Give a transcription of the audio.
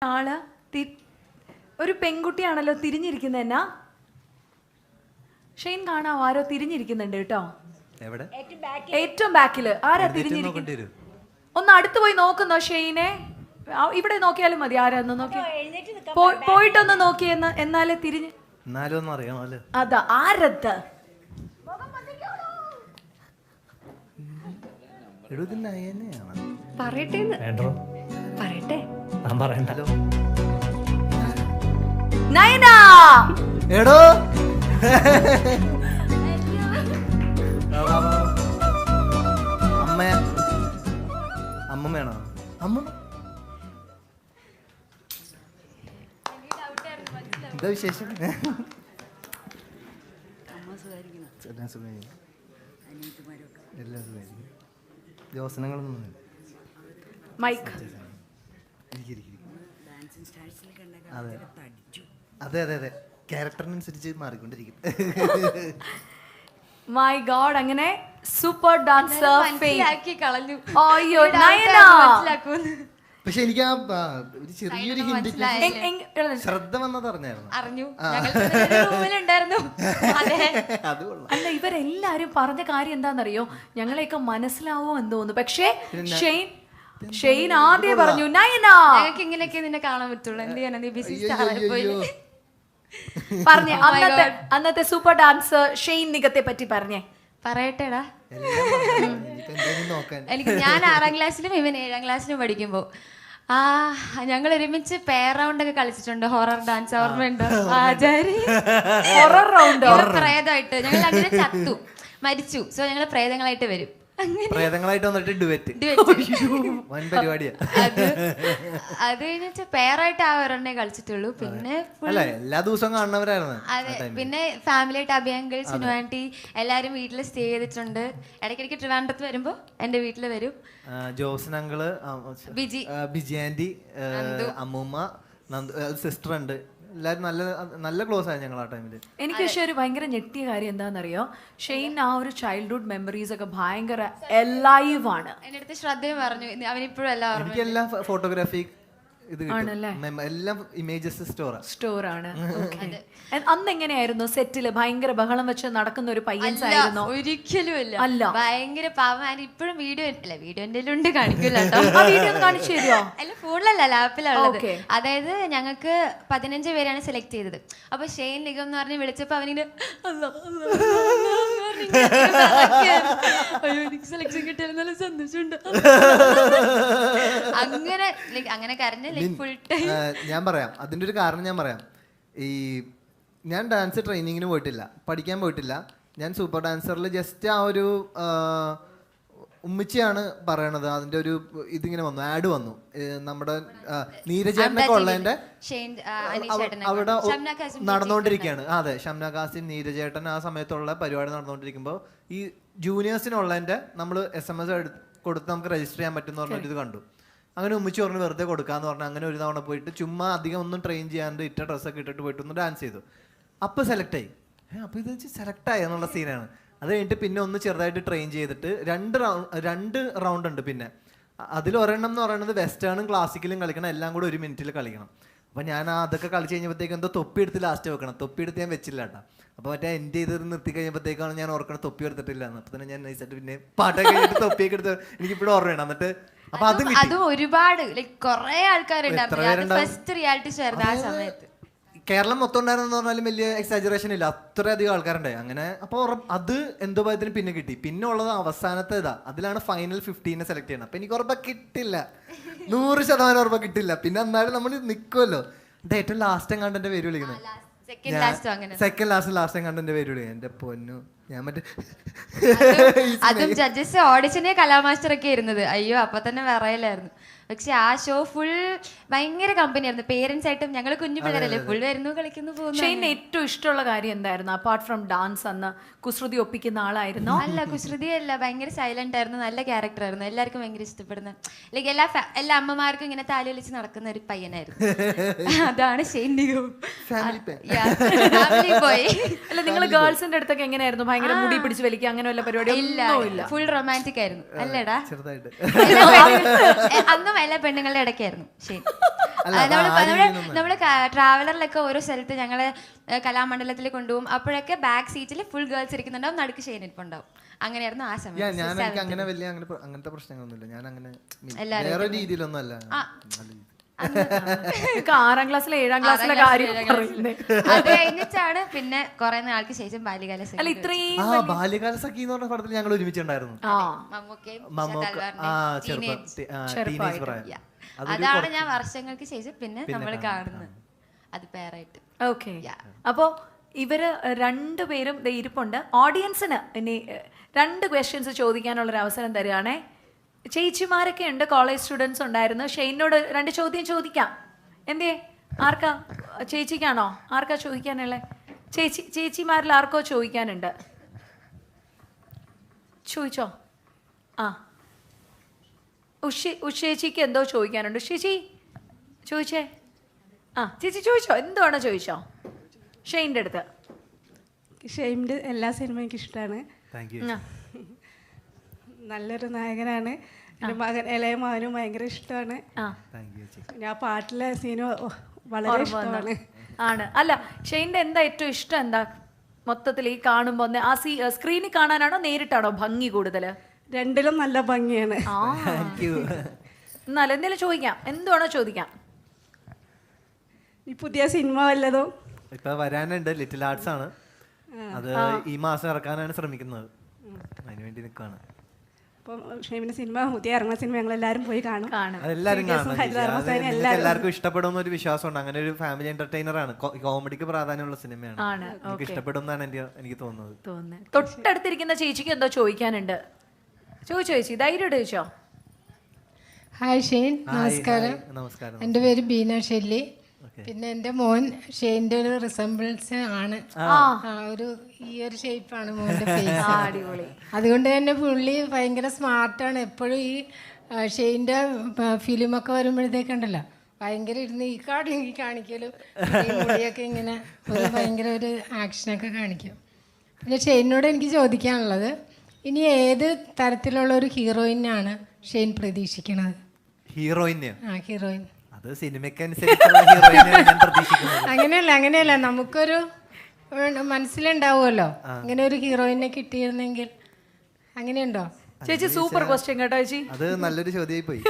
ആള് ഒരു പെൺകുട്ടിയാണല്ലോ തിരിഞ്ഞിരിക്കുന്നത് എന്നാ ഷെയ്ൻ കാണാവോ ആരോ തിരിഞ്ഞിരിക്കുന്നുണ്ട് കേട്ടോ ഏറ്റവും ബാക്കില് ആരാ തിരിഞ്ഞിരിക്കുന്നത് ഒന്ന് അടുത്ത് പോയി നോക്കുന്നോ ഷെയ്നെ ഇവിടെ നോക്കിയാലും മതി ആരാന്ന് നോക്കി പോയിട്ടൊന്ന് നോക്കിയെന്ന് എന്നാലേ തിരിഞ്ഞ് അതാ ആരത് പറയട്ടെ പറയട്ടെ നയന എടോ അമ്മമ്മയാണോ അമ്മ എന്താ വിശേഷം? യോസനങ്ങളൊന്നും മൈക്ക് അതെ അതെ അതെ ക്യാരക്ടറിനനുസരിച്ച് മാറിക്കൊണ്ടിരിക്കും. മൈ ഗോഡ് അങ്ങനെ സൂപ്പർ ഡാൻസർ കളഞ്ഞു. അയ്യോ നയന പക്ഷെ എനിക്ക് ആ ഒരു ചെറിയൊരു ഹിന്റ് ശ്രദ്ധ വന്നത് അറിഞ്ഞു. അല്ല ഇവരെല്ലാരും പറഞ്ഞ കാര്യം എന്താണെന്നറിയോ ഞങ്ങളെയൊക്കെ മനസ്സിലാവോ എന്ന് തോന്നുന്നു. പക്ഷേ ഷെയ്ൻ ആദ്യം പറഞ്ഞു നയന ഇങ്ങനെയൊക്കെ നിന്നെ കാണാൻ പറ്റുള്ളൂ. എന്ത് ചെയ്യാനാ നീ ബിസി പറഞ്ഞേ അന്നത്തെ സൂപ്പർ ഡാൻസർ ഷെയ്ൻ നിഗത്തെ പറ്റി പറഞ്ഞേ. പറയട്ടെടാ, എനിക്ക് ഞാൻ 6ാം ക്ലാസ്സിലും ഇവൻ 7ാം ക്ലാസ്സിലും പഠിക്കുമ്പോ ഞങ്ങൾ ഒരുമിച്ച് പെയർ റൗണ്ട് ഒക്കെ കളിച്ചിട്ടുണ്ട്. ഹൊറർ ഡാൻസ് ഓർമ്മയുണ്ടോ? ആചാരി ഹൊറർ റൗണ്ട് പ്രേതമായിട്ട് ഞങ്ങൾ അങ്ങനെ ചത്തു മരിച്ചു. സോ ഞങ്ങൾ പ്രേതങ്ങളായിട്ട് വരും. പ്രേതങ്ങളായിട്ട് വന്നിട്ട് ഡുവറ്റ് വൻ പരിപാടിയാ. അത് കഴിഞ്ഞിട്ട് പെയറായിട്ട് ഒരെണ്ണേ കളിച്ചിട്ടുള്ളൂ. പിന്നെ എല്ലാ ദിവസവും കാണുന്നവരായിരുന്നു. അതെ, പിന്നെ ഫാമിലി ആയിട്ട് അഭിയങ്കിൾ സിനുവാൻറ്റി എല്ലാരും വീട്ടിൽ സ്റ്റേ ചെയ്തിട്ടുണ്ട്. ഇടയ്ക്കിടയ്ക്ക് ട്രിവാൻഡ്രത്ത് വരുമ്പോ എന്റെ വീട്ടിൽ വരും. ജോസൻ അങ്കിള്, ബിജി ആന്റി, അമ്മൂമ്മ, സിസ്റ്റർ ഉണ്ട്. എല്ലാരും നല്ല നല്ല ക്ലോസ് ആയി ഞങ്ങൾ ആ ടൈമില്. എനിക്ക് പക്ഷെ ഒരു ഭയങ്കര ഞെട്ടിയ കാര്യം എന്താണെന്നറിയോ, ഷെയ്ൻ ആ ഒരു ചൈൽഡ്ഹുഡ് മെമ്മറീസ് ഒക്കെ ഭയങ്കര എലൈവ് ആണ്. എന്റെ അടുത്ത് ശ്രദ്ധയും പറഞ്ഞു അവനിപ്പോഴും എല്ലാം എനിക്ക് എല്ലാം ഫോട്ടോഗ്രാഫി ഇത് എല്ലാം ഇമേജസ് സ്റ്റോറാണ്. അന്ന് എങ്ങനെയായിരുന്നു സെറ്റില്? ഭയങ്കര ബഹളം വെച്ച് നടക്കുന്ന ഒരു പയ്യൻസ് ആയിരുന്നു? ഒരിക്കലും അല്ല, ഭയങ്കര പാവം. ഇപ്പോഴും വീഡിയോ എന്റെ ഉണ്ട്, കാണിക്കില്ല കാണിച്ചു തരുമോ? അല്ല, ഫോണിലല്ല ലാപ്പിലുള്ളത്. അതായത് ഞങ്ങൾക്ക് 15 പേരാണ് സെലക്ട് ചെയ്തത്. അപ്പൊ ഷെയ്ൻ നിഗം എന്ന് പറഞ്ഞ് വിളിച്ചപ്പോ അവനിങ്ങനെ സെലക്ഷൻ കിട്ടിയാൽ നല്ല സന്തോഷമുണ്ട്. അങ്ങനെ കരഞ്ഞ ഞാൻ പറയാം അതിന്റെ ഒരു കാരണം. ഞാൻ പറയാം, ഞാൻ ഡാൻസ് ട്രെയിനിങ്ങിന് പോയിട്ടില്ല, പഠിക്കാൻ പോയിട്ടില്ല. ഞാൻ സൂപ്പർ ഡാൻസറിൽ ജസ്റ്റ് ആ ഒരു ഉമ്മിച്ചിയാണ് പറയണത്. അതിന്റെ ഒരു ഇതിങ്ങനെ വന്നു, ആഡ് വന്നു. നമ്മുടെ നീരജേട്ടനൊക്കെ ഉള്ളതിന്റെ അവിടെ നടന്നുകൊണ്ടിരിക്കുകയാണ്. അതെ, ഷംന കാസിം, നീരജേട്ടൻ ആ സമയത്തുള്ള പരിപാടി നടന്നുകൊണ്ടിരിക്കുമ്പോൾ ഈ ജൂനിയേഴ്സിനുള്ളതിന്റെ നമ്മൾ SMS കൊടുത്ത് നമുക്ക് രജിസ്റ്റർ ചെയ്യാൻ പറ്റും എന്ന് പറഞ്ഞിട്ട് ഇത് കണ്ടു. അങ്ങനെ ഉമ്മിച്ച് പറഞ്ഞ് വെറുതെ കൊടുക്കാന്ന് പറഞ്ഞാൽ അങ്ങനെ ഒരു തവണ പോയിട്ട് ചുമ്മാ അധികം ഒന്നും ട്രെയിൻ ചെയ്യാണ്ട് ഇട്ട ഡ്രസ്സൊക്കെ ഇട്ടിട്ട് പോയിട്ട് ഒന്ന് ഡാൻസ് ചെയ്തു. അപ്പോൾ സെലക്ട് ആയി. അപ്പോൾ ഇത് വെച്ച് സെലക്ട് ആയി എന്നുള്ള സീനാണ്. അത് കഴിഞ്ഞിട്ട് പിന്നെ ഒന്ന് ചെറുതായിട്ട് ട്രെയിൻ ചെയ്തിട്ട് രണ്ട് റൗണ്ട് ഉണ്ട്. പിന്നെ അതിലൊരെണ്ണം എന്ന് പറയുന്നത് വെസ്റ്റേണും ക്ലാസിക്കലും കളിക്കണം, എല്ലാം കൂടെ 1 മിനിറ്റിൽ കളിക്കണം. അപ്പോൾ ഞാൻ അതൊക്കെ കളിച്ച് കഴിഞ്ഞപ്പോഴത്തേക്ക് എന്തോ തൊപ്പി എടുത്ത് ലാസ്റ്റ് വെക്കണം. തൊപ്പി എടുത്ത് ഞാൻ വെച്ചില്ല കേട്ടോ. അപ്പോൾ മറ്റേ എൻ്റെ ഇത് നിർത്തി കഴിഞ്ഞപ്പോഴത്തേക്കാണ് ഞാൻ ഓർക്കണം തൊപ്പി എടുത്തിട്ടില്ല എന്ന്. അപ്പോൾ തന്നെ ഞാൻ നൈസായിട്ട് പിന്നെ പാട്ടൊക്കെ കഴിഞ്ഞിട്ട് തൊപ്പിയൊക്കെ എടുത്ത് എനിക്കിപ്പോഴും ഓർമ്മയാണ്. എന്നിട്ട് അപ്പൊ അതും ഒരുപാട് കുറെ ആൾക്കാരുണ്ടായിരുന്നു. കേരളം മൊത്തം ഉണ്ടായിരുന്നെന്ന് പറഞ്ഞാലും വലിയ എക്സാജറേഷൻ ഇല്ല, അത്രയധികം ആൾക്കാരുണ്ടായി. അങ്ങനെ അപ്പോൾ അത് എന്തോ ഭയത്തിന് പിന്നെ കിട്ടി. പിന്നെ ഉള്ളത് അവസാനത്തെ ഇതാ, അതിലാണ് ഫൈനൽ 15 സെലക്ട് ചെയ്യണം. അപ്പൊ എനിക്ക് ഉറപ്പാ കിട്ടില്ല, 100% ഉറപ്പാ കിട്ടില്ല. പിന്നെ എന്നാലും നമ്മൾ നിൽക്കുമല്ലോ. ഏറ്റവും ലാസ്റ്റ് എങ്ങാണ്ട് എന്റെ പേര് വിളിക്കുന്നത്, സെക്കൻഡ് ലാസ്റ്റ് എങ്ങാണ്ട് എന്റെ പേര് വിളിക്കുന്നത്. എന്റെ പൊന്നു, ഞാൻ മറ്റേ അതും ജഡ്ജസ് ഓഡിഷനെ കലാമാസ്റ്റർ ഒക്കെ ഇരുന്നത്. അയ്യോ, അപ്പൊ തന്നെ പറയലായിരുന്നു. പക്ഷെ ആ ഷോ ഫുൾ ഭയങ്കര കമ്പനിയായിരുന്നു. പേരൻസ് ആയിട്ടും ഞങ്ങൾ കുഞ്ഞു പിള്ളേരല്ലേ, ഫുൾ വരുന്നു കളിക്കുന്നു പോകുന്നു. ഷെയ്ന് ഏറ്റവും ഇഷ്ടമുള്ള കാര്യം എന്തായിരുന്നു അപ്പാർട്ട് ഫ്രം ഡാൻസ്? അന്ന് കുസൃതി ഒപ്പിക്കുന്ന ആളായിരുന്നു? അല്ല, കുസൃതി അല്ല, ഭയങ്കര സൈലന്റ് ആയിരുന്നു, നല്ല ക്യാരക്ടർ ആയിരുന്നു, എല്ലാവർക്കും ഭയങ്കര ഇഷ്ടപ്പെടുന്ന, ലൈക്ക് എല്ലാ അമ്മമാർക്കും ഇങ്ങനെ താലി വലിച്ച് നടക്കുന്ന ഒരു പയ്യനായിരുന്നു. അതാണ് ഷെയ്ൻ നിഗം. പോയി. അല്ല, നിങ്ങൾ ഗേൾസിന്റെ അടുത്തൊക്കെ എങ്ങനെയായിരുന്നു? ഭയങ്കര മുടി പിടിച്ച് വലിക്കുക അങ്ങനെ വല്ല പരിപാടി? ഇല്ല, ഫുൾ റൊമാൻറ്റിക് ആയിരുന്നു. അല്ലേടാ? അന്നും എല്ലാ പെണ്ണുങ്ങളുടെ ഇടയ്ക്കായിരുന്നു ഷെയ്ൻ. നമ്മള് ട്രാവലറിലൊക്കെ ഓരോ സ്ഥലത്ത് ഞങ്ങള് കലാമണ്ഡലത്തിൽ കൊണ്ടുപോകും. അപ്പോഴൊക്കെ ബാക്ക് സീറ്റിൽ ഫുൾ ഗേൾസ് ഇരിക്കുന്നുണ്ടാവും, നടുക്ക് ഷെയ്ൻ ഇരിപ്പുണ്ടാവും. അങ്ങനെയായിരുന്നു ആ സമയം. ഞാൻ അങ്ങനെ വലിയ അങ്ങനത്തെ പ്രശ്നങ്ങളൊന്നുമില്ല. ഞാൻ അങ്ങനെ വേറെ രീതിയിലൊന്നും അല്ല. 6ാം ക്ലാസ്സിലെ 7ാം ക്ലാസ്സിലെ കാര്യം അത് കഴിഞ്ഞിട്ടാണ് പിന്നെ കുറെ നാൾക്ക് ശേഷം ബാല്യകാല സഖി. അല്ല ഇത്രയും ബാല്യകാല സഖി എന്ന് പറഞ്ഞ പടത്തിൽ ഞങ്ങൾ ഒരുമിച്ചുണ്ടായിരുന്നു. അതാണ് ഞാൻ വർഷങ്ങൾക്ക് ശേഷം പിന്നെ നമ്മൾ കാണുന്നത് അത് പേരായിട്ട്. ഓക്കെ, അപ്പോ ഇവര് രണ്ടുപേരും ഇരിപ്പുണ്ട്. ഓഡിയൻസിന് ഇനി 2 ക്വസ്റ്റ്യൻസ് ചോദിക്കാനുള്ളൊരു അവസരം തരികയാണേ. ചേച്ചിമാരൊക്കെ ഉണ്ട്, കോളേജ് സ്റ്റുഡൻസ് ഉണ്ടായിരുന്നു. ഷെയ്നോട് 2 ചോദ്യം ചോദിക്കാം. എന്തേ, ആർക്കാ? ചേച്ചിക്കാണോ? ആർക്കാ ചോദിക്കാനുള്ളത്? ചേച്ചിമാരിൽ ആർക്കോ ചോദിക്കാനുണ്ട്. ചോദിച്ചോ? ആ, ഉഷേച്ചിക്ക് എന്തോ ചോദിക്കാനുണ്ട്. ഉഷേച്ചി ചോദിച്ചേ. ആ ചേച്ചി ചോദിച്ചോ, എന്തുവാണോ ചോദിച്ചോ ഷെയ്ൻ്റെ അടുത്ത്. ഷെയ്ൻ്റെ എല്ലാ സിനിമയും എനിക്ക് ഇഷ്ടമാണ്. നല്ലൊരു നായകനാണ്. എൻ്റെ മകൻ ഇളയ മകനും ഭയങ്കര ഇഷ്ടമാണ്. ഞാൻ പാട്ടിലെ സീന് വളരെ ഇഷ്ടമാണ്. ആണ്. അല്ല ഷെയ്ൻ്റെ എന്താ ഏറ്റവും ഇഷ്ടം? എന്താ മൊത്തത്തിൽ ഈ കാണുമ്പോൾ ആ സ്ക്രീനിൽ കാണാനാണോ നേരിട്ടാണോ ഭംഗി കൂടുതൽ? രണ്ടിലും നല്ല ഭംഗിയാണ്. എന്നാലും എന്തെങ്കിലും ചോദിക്കാം, എന്തുവാണോ ചോദിക്കാം. ഈ പുതിയ സിനിമ വല്ലതും ഇപ്പൊ വരാനുണ്ട്, ലിറ്റിൽ ആർട്സ് ആണ്. അത് ഈ മാസം ഇറക്കാനാണ് ശ്രമിക്കുന്നത്. അതിനുവേണ്ടി നിൽക്കുകയാണ്. അപ്പം ഷെയ്മിന്റെ സിനിമ, പുതിയ ഇറങ്ങുന്ന സിനിമ ഞങ്ങൾ എല്ലാവരും പോയി കാണും. എല്ലാവരും എല്ലാവർക്കും ഇഷ്ടപ്പെടുന്ന ഒരു വിശ്വാസമുണ്ട്. അങ്ങനെ ഒരു ഫാമിലി എന്റർടൈനർ ആണ്, കോമഡിക്ക് പ്രാധാന്യമുള്ള സിനിമയാണ്. എനിക്ക് ഇഷ്ടപ്പെടുന്നതാണ് എനിക്ക് തോന്നുന്നത്. തൊട്ടടുത്തിരിക്കുന്ന ചേച്ചിക്ക് എന്തോ ചോദിക്കാനുണ്ട്. ചോദിച്ചോ ചേച്ചി, ധൈര്യം ചോദിച്ചോ. ഹായ് ഷെയ്ൻ, നമസ്കാരം. എൻ്റെ പേര് ബീന ഷെല്ലി. പിന്നെ എൻ്റെ മോൻ ഷെയ്ൻ്റെ ഒരു റിസംബിൾസ് ആണ്. ഈ ഒരു ഷേപ്പാണ് മോൻ്റെ ഫേസ്. അതുകൊണ്ട് തന്നെ പുള്ളി ഭയങ്കര സ്മാർട്ടാണ്. എപ്പോഴും ഈ ഷെയ്ൻ്റെ ഫിലിമൊക്കെ വരുമ്പോഴത്തേക്കുണ്ടല്ലോ ഭയങ്കര ഇരുന്ന് ഈ കാണിക്കലും മുടിയൊക്കെ ഇങ്ങനെ ഭയങ്കര ഒരു ആക്ഷനൊക്കെ കാണിക്കും. പിന്നെ ഷെയ്നോട് എനിക്ക് ചോദിക്കാനുള്ളത്, ഇനി ഏത് തരത്തിലുള്ള ഒരു ഹീറോയിനാണ് ഷെയ്ൻ പ്രതീക്ഷിക്കുന്നത്? ഹീറോയിൻ അങ്ങനെയല്ല, നമുക്കൊരു മനസ്സിലുണ്ടാവുമല്ലോ ഇങ്ങനെ ഒരു ഹീറോയിനെ കിട്ടിയിരുന്നെങ്കിൽ. അങ്ങനെയുണ്ടോ? ചേച്ചി സൂപ്പർ ക്വസ്റ്റ്യൻ കേട്ടോ ചേച്ചി. അത് നല്ലൊരു ചോദ്യമായി പോയി.